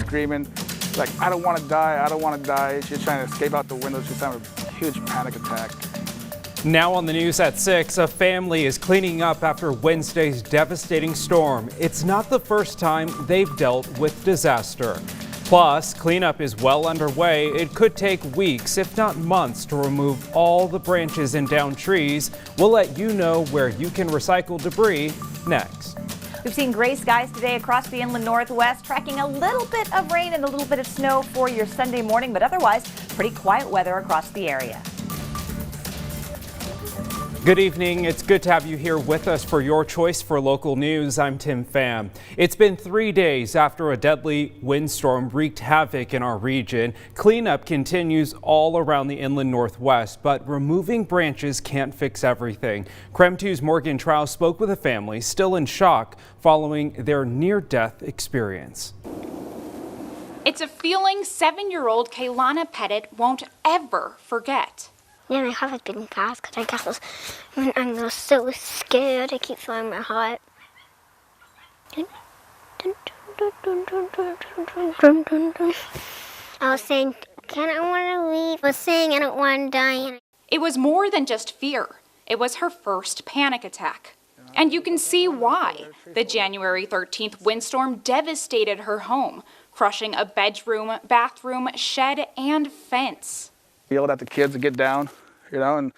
screaming, like, I don't want to die, I don't want to die. She's trying to escape out the window. She's having a huge panic attack. Now on the news at 6, a family is cleaning up after Wednesday's devastating storm. It's not the first time they've dealt with disaster. Plus, cleanup is well underway. It could take weeks, if not months, to remove all the branches and downed trees. We'll let you know where you can recycle debris next. We've seen gray skies today across the inland northwest, tracking a little bit of rain and a little bit of snow for your Sunday morning, but otherwise pretty quiet weather across the area. Good evening. It's good to have you here with us for your choice for local news. I'm Tim Pham. It's been 3 days after a deadly windstorm wreaked havoc in our region. Cleanup continues all around the inland northwest, but removing branches can't fix everything. KREM 2's Morgan Trow spoke with a family still in shock following their near-death experience. It's a feeling 7-year-old Kaylana Pettit won't ever forget. Yeah, my heart was beating fast because I was so scared. I keep feeling my heart. I was saying, I want to leave. I was saying I don't want to die. It was more than just fear. It was her first panic attack. And you can see why. The January 13th windstorm devastated her home, crushing a bedroom, bathroom, shed, and fence. Yelled at the kids to get down, and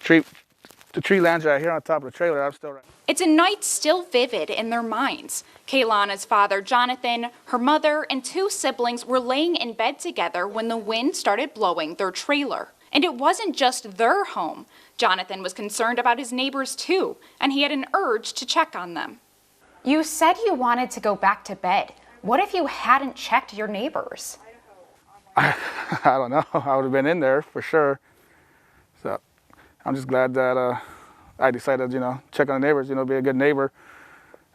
the tree lands right here on top of the trailer. I'm still right. It's a night still vivid in their minds. Kaylana's father, Jonathan, her mother, and 2 siblings were laying in bed together when the wind started blowing their trailer. And it wasn't just their home. Jonathan was concerned about his neighbors too, and he had an urge to check on them. You said you wanted to go back to bed. What if you hadn't checked your neighbors? I don't know. I would have been in there for sure. So I'm just glad that I decided, check on the neighbors, be a good neighbor.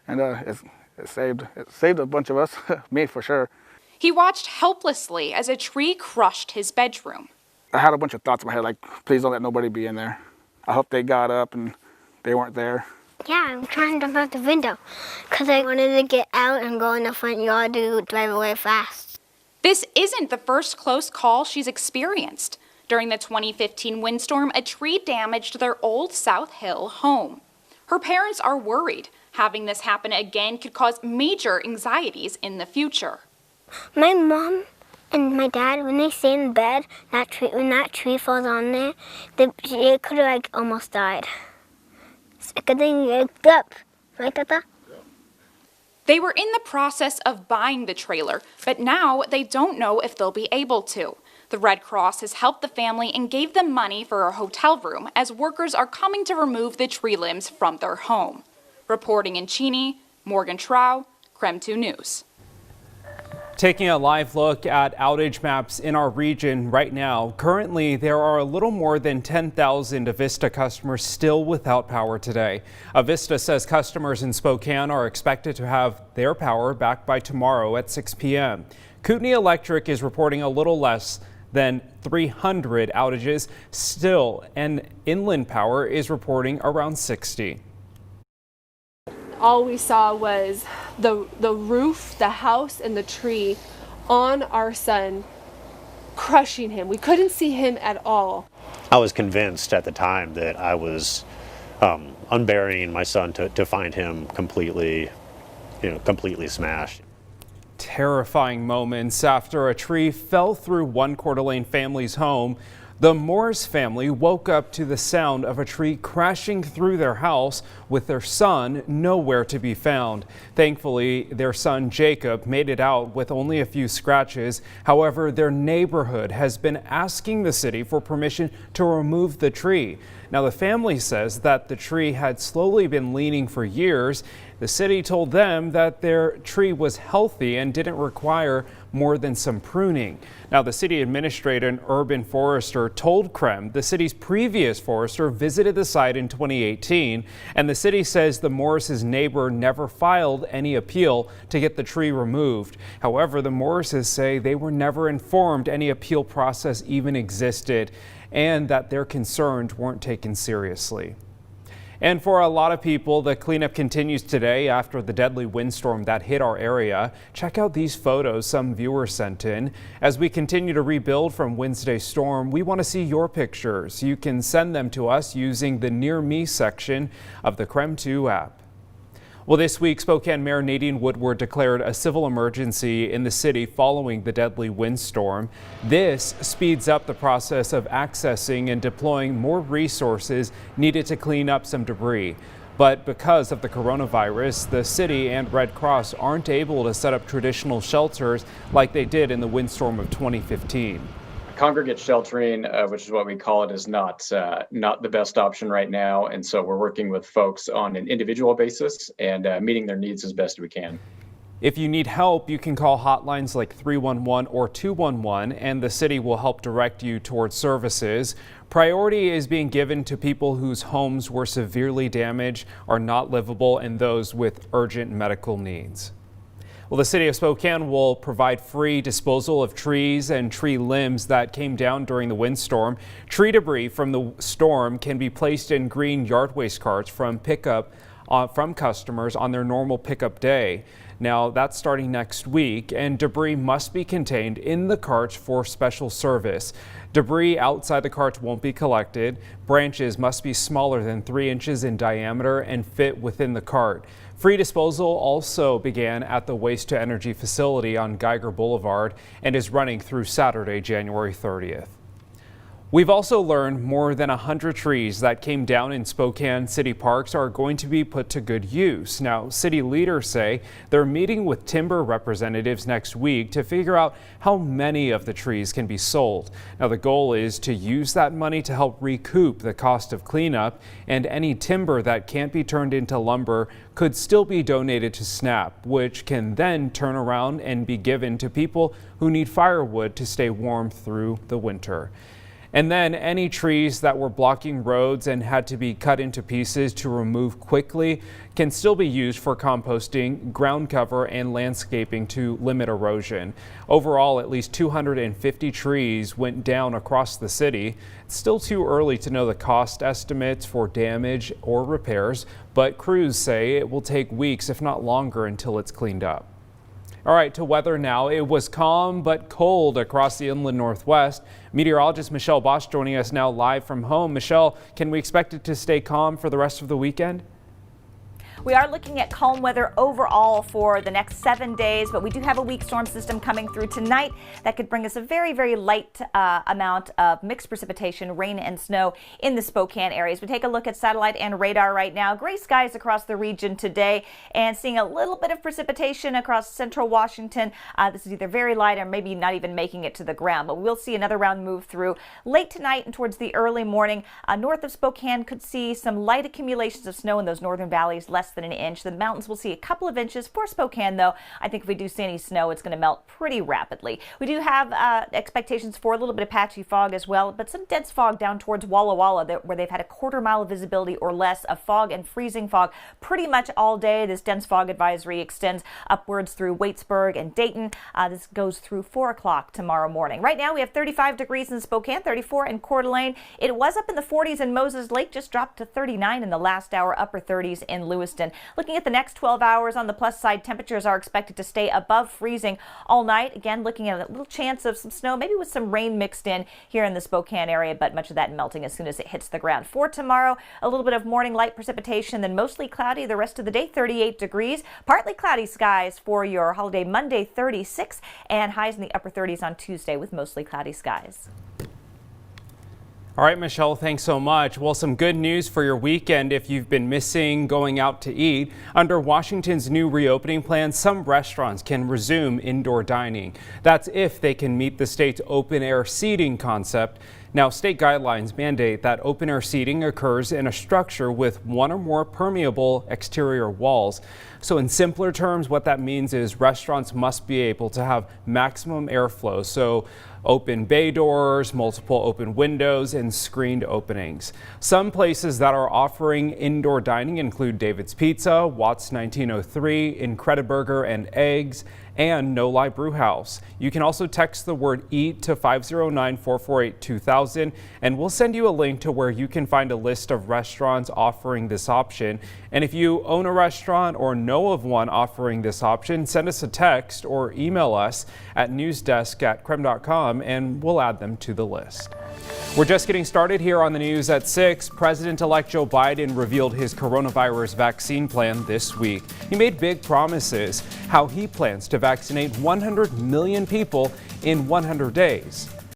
And it saved a bunch of us, me for sure. He watched helplessly as a tree crushed his bedroom. I had a bunch of thoughts in my head, like, please don't let nobody be in there. I hope they got up and they weren't there. Yeah, I'm trying to jump out the window because I wanted to get out and go in the front yard to drive away fast. This isn't the first close call she's experienced. During the 2015 windstorm, a tree damaged their old South Hill home. Her parents are worried. Having this happen again could cause major anxieties in the future. My mom and my dad, when they stay in bed, when that tree falls on there, it could have almost died. It's a good thing you woke up, right, Tata? They were in the process of buying the trailer, but now they don't know if they'll be able to. The Red Cross has helped the family and gave them money for a hotel room as workers are coming to remove the tree limbs from their home. Reporting in Cheney, Morgan Trow, KREM 2 News. Taking a live look at outage maps in our region right now. Currently, there are a little more than 10,000 Avista customers still without power today. Avista says customers in Spokane are expected to have their power back by tomorrow at 6 p.m. Kootenai Electric is reporting a little less than 300 outages still, and Inland Power is reporting around 60. All we saw was the roof, the house, and the tree on our son, crushing him. We couldn't see him at all. I was convinced at the time that I was unburying my son to find him completely smashed. Terrifying moments after a tree fell through one Coeur d'Alene family's home. The Morris family woke up to the sound of a tree crashing through their house with their son nowhere to be found. Thankfully, their son Jacob made it out with only a few scratches. However, their neighborhood has been asking the city for permission to remove the tree. Now, the family says that the tree had slowly been leaning for years. The city told them that their tree was healthy and didn't require more than some pruning. Now, the city administrator and urban forester told KREM the city's previous forester visited the site in 2018, and the city says the Morris' neighbor never filed any appeal to get the tree removed. However, the Morrises say they were never informed any appeal process even existed and that their concerns weren't taken seriously. And for a lot of people, the cleanup continues today after the deadly windstorm that hit our area. Check out these photos some viewers sent in. As we continue to rebuild from Wednesday's storm, we want to see your pictures. You can send them to us using the Near Me section of the KREM 2 app. Well, this week, Spokane Marinading Woodward declared a civil emergency in the city following the deadly windstorm. This speeds up the process of accessing and deploying more resources needed to clean up some debris. But because of the coronavirus, the city and Red Cross aren't able to set up traditional shelters like they did in the windstorm of 2015. Congregate sheltering, which is what we call it, is not the best option right now. And so we're working with folks on an individual basis and meeting their needs as best we can. If you need help, you can call hotlines like 311 or 211, and the city will help direct you towards services. Priority is being given to people whose homes were severely damaged, are not livable, and those with urgent medical needs. Well, the city of Spokane will provide free disposal of trees and tree limbs that came down during the windstorm. Tree debris from the storm can be placed in green yard waste carts from customers on their normal pickup day. Now, that's starting next week, and debris must be contained in the carts for special service. Debris outside the carts won't be collected. Branches must be smaller than 3 inches in diameter and fit within the cart. Free disposal also began at the Waste to Energy facility on Geiger Boulevard and is running through Saturday, January 30th. We've also learned more than 100 trees that came down in Spokane city parks are going to be put to good use. Now, city leaders say they're meeting with timber representatives next week to figure out how many of the trees can be sold. Now, the goal is to use that money to help recoup the cost of cleanup, and any timber that can't be turned into lumber could still be donated to SNAP, which can then turn around and be given to people who need firewood to stay warm through the winter. And then any trees that were blocking roads and had to be cut into pieces to remove quickly can still be used for composting, ground cover, and landscaping to limit erosion. Overall, at least 250 trees went down across the city. It's still too early to know the cost estimates for damage or repairs, but crews say it will take weeks, if not longer, until it's cleaned up. All right, to weather now. It was calm but cold across the inland northwest. Meteorologist Michelle Bosch joining us now live from home. Michelle, can we expect it to stay calm for the rest of the weekend? We are looking at calm weather overall for the next 7 days, but we do have a weak storm system coming through tonight that could bring us a very, very light amount of mixed precipitation, rain and snow in the Spokane areas. We take a look at satellite and radar right now. Gray skies across the region today and seeing a little bit of precipitation across central Washington. This is either very light or maybe not even making it to the ground, but we'll see another round move through late tonight and towards the early morning. North of Spokane could see some light accumulations of snow in those northern valleys, less than an inch. The mountains will see a couple of inches. For Spokane, though, I think if we do see any snow, it's going to melt pretty rapidly. We do have expectations for a little bit of patchy fog as well, but some dense fog down towards Walla Walla where they've had a quarter-mile visibility or less of fog and freezing fog pretty much all day. This dense fog advisory extends upwards through Waitsburg and Dayton. This goes through 4 o'clock tomorrow morning. Right now, we have 35 degrees in Spokane, 34 in Coeur d'Alene. It was up in the 40s in Moses Lake, just dropped to 39 in the last hour, upper 30s in Lewiston. Looking at the next 12 hours on the plus side, temperatures are expected to stay above freezing all night. Again, looking at a little chance of some snow, maybe with some rain mixed in here in the Spokane area, but much of that melting as soon as it hits the ground. For tomorrow, a little bit of morning light precipitation, then mostly cloudy the rest of the day, 38 degrees. Partly cloudy skies for your holiday Monday, 36, and highs in the upper 30s on Tuesday with mostly cloudy skies. All right, Michelle, thanks so much. Well, some good news for your weekend if you've been missing going out to eat. Under Washington's new reopening plan, some restaurants can resume indoor dining. That's if they can meet the state's open-air seating concept. Now, state guidelines mandate that open-air seating occurs in a structure with one or more permeable exterior walls. So in simpler terms, what that means is restaurants must be able to have maximum airflow. So open bay doors, multiple open windows, and screened openings. Some places that are offering indoor dining include David's Pizza, Watts 1903, Incrediburger and Eggs, and No Lie Brew House. You can also text the word EAT to 509-448-2000, and we'll send you a link to where you can find a list of restaurants offering this option. And if you own a restaurant or know of one offering this option, send us a text or email us at newsdesk@krem.com and we'll add them to the list. We're just getting started here on the news at 6. President-elect Joe Biden revealed his coronavirus vaccine plan this week. He made big promises, how he plans to vaccinate 100 million people in 100 days.